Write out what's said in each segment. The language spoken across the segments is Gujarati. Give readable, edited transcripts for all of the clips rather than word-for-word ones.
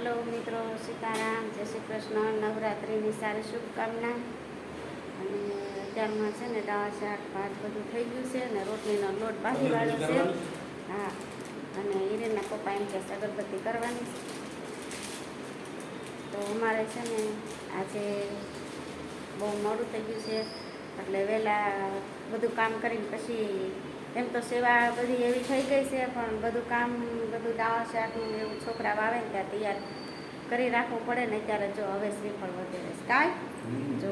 હલો મિત્રો, સીતારામ, જય શ્રી કૃષ્ણ. નવરાત્રિની સારી શુભકામના. અને અત્યારમાં છે ને દાળ શાક ભાત બધું થઈ ગયું છે ને રોટલીનો લોટ બાંધી વાળો છે. હા, અને હિરેનના પપ્પા એમ કે અગરબત્તી કરવાની છે. તો અમારે છે ને આજે બહુ મોડું થઈ ગયું છે, એટલે વહેલા બધું કામ કરીને પછી એમ તો સેવા બધી એવી થઈ ગઈ છે, પણ બધું કામ બધું દાળ શાકનું એવું છોકરા આવે ને ત્યાં તૈયાર કરી રાખવું પડે ને. ત્યારે જો હવે શ્રીફળ વધેરે કાંઈ જો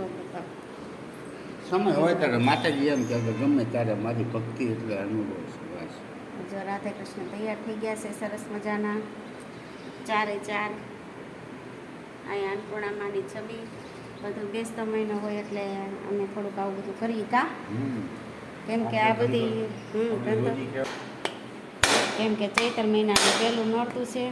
સમય હોય ત્યારે માતાજી એમ કે ગમે ત્યારે મારી ભક્તિ એટલે અનુભવ છે. જો રાધે કૃષ્ણ તૈયાર થઈ ગયા છે સરસ મજાના, ચારે ચાર. અહીંયા અન્નપૂર્ણામાની છબી બધું બેસતો મહિનો હોય એટલે અમે થોડુંક આવું બધું કરીએ કા, કેમ કે આ બધી કેમ કે ચૈત્ર મહિનાનું પહેલું નોરતું છે.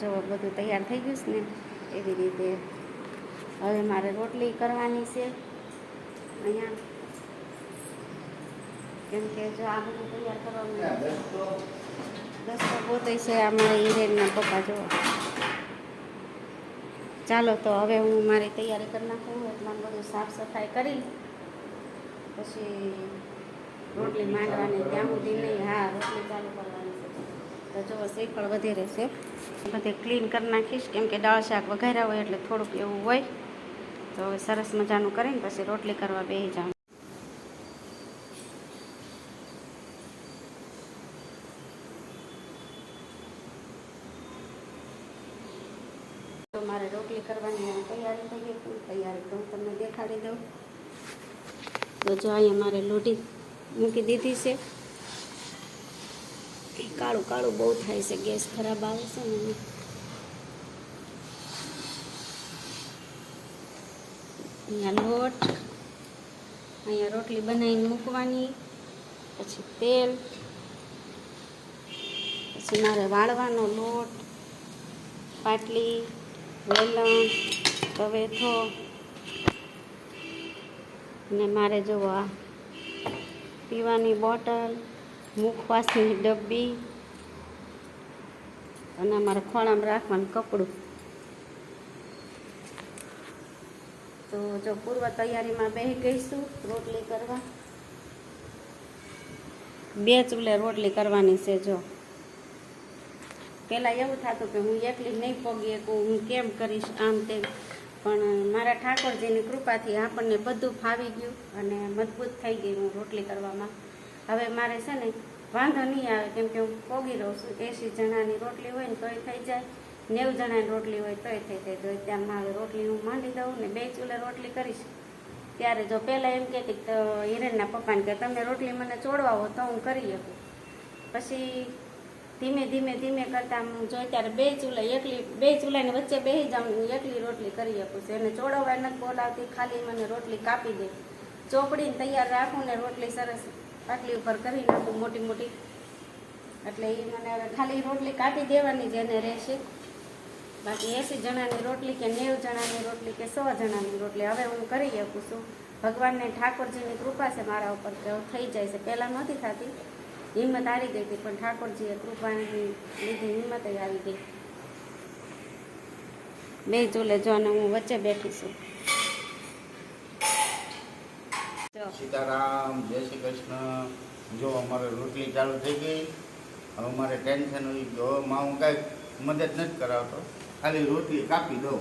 જો બધું તૈયાર થઈ ગયું છે ને એવી રીતે હવે મારે રોટલી કરવાની છે અહીંયા, કેમ કે જો આ બધું તૈયાર કરવાનું દસ્તો પોતે છે અમારે હિરેનના પપ્પા. જો ચાલો તો હવે હું મારી તૈયારી કરી નાખું, એટલા બધું સાફ સફાઈ કરી પછી રોટલી માંડવાની ત્યાં સુધી નહીં. હા, રોટલી ચાલુ કરવાની છે. તો જો શ્રીફળ વધી રહેશે બધે ક્લીન કરી નાખીશ, કેમ કે દાળ શાક વઘાર્યા હોય એટલે થોડુંક એવું હોય. તો હવે સરસ મજાનું કરીને પછી રોટલી કરવા બેસી જાઉં. તો મારે રોટલી કરવાની તૈયારી થઈ ગઈ. તૈયારી તો હું તમને દેખાડી દઉં. તો જો અહીંયા મારે લોટી મૂકી દીધી છે. કાળું કાળું બહુ થાય છે, ગેસ ખરાબ આવે છે ને. અહીંયા લોટ, અહીંયા રોટલી બનાવીને મૂકવાની, પછી તેલ, પછી મારે વાળવાનો લોટ, પાટલી, વેલણ, તવેથો, ને મારે જુઓ આ પીવાની બોટલ, મુખવાસની ડબ્બી, અને અમારે ખોળામાં રાખવાનું કપડું. તો જો પૂર્વ તૈયારીમાં બેસી ગઈશું રોટલી કરવા. 2 ચૂલે રોટલી કરવાની છે. જો પહેલાં એવું થતું કે હું એકલી નહીં પોગી શકું, હું કેમ કરીશ આમ તેમ, પણ મારા ઠાકોરજીની કૃપાથી આપણને બધું ફાવી ગયું અને મજબૂત થઈ ગઈ હું રોટલી કરવામાં. હવે મારે છે ને વાંધો નહીં આવે, કેમ કે હું પોગી રહું છું. 80 જણાની રોટલી હોય ને તોય થઈ જાય, 90 જણાની રોટલી હોય તોય થઈ જાય. તો અત્યારમાં હવે રોટલી હું માંડી દઉં ને 2 ચૂલે રોટલી કરીશ. ત્યારે જો પહેલાં એમ કહેતી તો હિરેનના પપ્પાને કે તમે રોટલી મને ચોડવાવો તો હું કરી શકું. પછી ધીમે ધીમે ધીમે કરતાં હું જોઈ ત્યારે 2 ચૂલે એકલી 2 ચૂલાની વચ્ચે બેસી જાઉં, એકલી રોટલી કરી શકું છું. એને ચોડવા નથી બોલાવતી, ખાલી મને રોટલી કાપી દે, ચોપડીને તૈયાર રાખું ને રોટલી સરસ પાટલી ઉપર કરી નાખું મોટી મોટી. એટલે એ મને હવે ખાલી રોટલી કાપી દેવાની જ એને રહેશે. બાકી 80 જણાની રોટલી કે 90 જણાની રોટલી કે 100 જણાની રોટલી હવે હું કરી શકું છું. ભગવાનને ઠાકોરજીની કૃપા છે મારા ઉપર કે થઈ જાય છે. પહેલાં નહોતી થતી, હિંમત હારી ગઈ હતી, પણ ઠાકોરજીએ કૃપાની લીધે હિંમત આવી ગઈ. 2 ચૂલે જો અને હું વચ્ચે બેઠી છું. સીતારામ, જય શ્રી કૃષ્ણ. જો અમારે રોટલી ચાલુ થઈ ગઈ. હવે મારે ટેન્શન હોય કે હવે હું કાંઈ મદદ નથી કરાવતો, ખાલી રોટલી કાપી દઉં.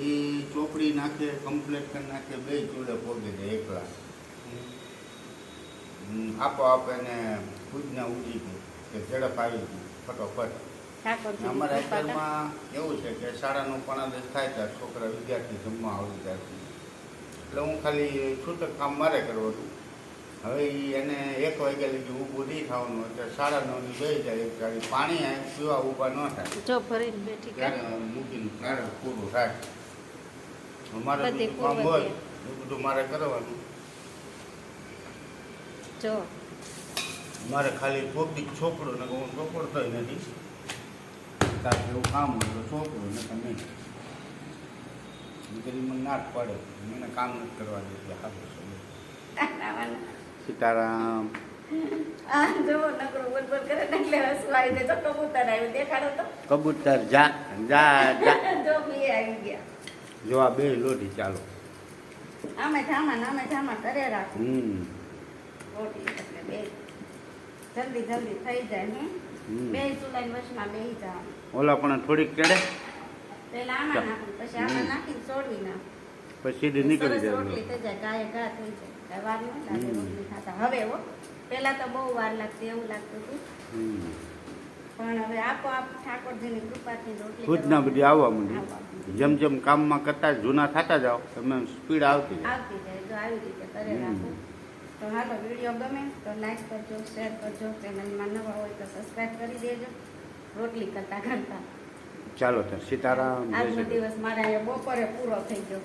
એ ચોપડી નાખે, કમ્પ્લીટ કરી નાખે, 2 ચૂલે પોગી જાય એકલા. આપોઆપ એને પૂજના ઉડી ગઈ કે ઝડપ આવી ગઈ ફટોફટ. અમારા અત્યારમાં એવું છે કે 9:30 થાય ત્યારે છોકરા વિદ્યાર્થી જમવા આવી જાય, એટલે હું ખાલી છૂટક કામ મારે કરવાનું. હવે એને 1 વાગ્યા લગી ઊભું નહીં થવાનું, એટલે 9:30 બેસી જાય. ત્યારે પાણી પીવા ઊભા ન થાય, જો ભરીને બેઠી ત્યારે મૂકીને ત્યારે પૂરું થાય. મારે કામ હોય એ બધું મારે કરવાનું. જો મારે ખાલી કોઈક છોકરો ને હું છોકરતોય નથી કારણ એવું કામ હોય તો છોકરો ને તમે દીકરી મને ના જ પડે મને કામ નથી કરવા દે એટલે સારું છે સીતારામ જો નકરો બોલ બોલ કરે ને એટલે હસવું આવી જાય. જો કબૂતર આવ્યું દેખાડો તો. કબૂતર જા જા જા જો બે આવી ગયા. જો આ બે લોઢી ચાલો આમે ઠામા કરે રાખો. રોટી એટલે બે જલ્દી થઈ જાય. બે ચૂલાની વચમાં બેસી જવાનું. ઓલા પણ થોડીક ચડે પેલા આમાં નાખું પછી આમાં નાખીને છોડવી નાખ. પછી સીધી નીકળી સરસ જાય રોટલી થઈ જાય ગાય ઘા થઈ જાય. કાંઈ વાર ન લાગે રોટલી ખાતા. હવે હો પેલા તો બહુ વાર લાગતી એવું લાગતું હતું પણ હવે આપોઆપ ઠાકોરજીની કૃપાથી રોટલી ખુદના બધી આવવા માંડી. જેમ જેમ કામમાં કરતા જૂના થતા જાઓ તમે સ્પીડ આવતી જાય. જો આવી રીતે કરે રાખું. તો હાલો વિડીયો ગમે તો લાઈક કરજો, શેર કરજો, ચેનલમાં નવા હોય તો સબસ્ક્રાઈબ કરી દેજો. રોટલી કરતા ચાલો તો સીતારામ. આજનો દિવસ મારા બપોરે પૂરો થઈ ગયો.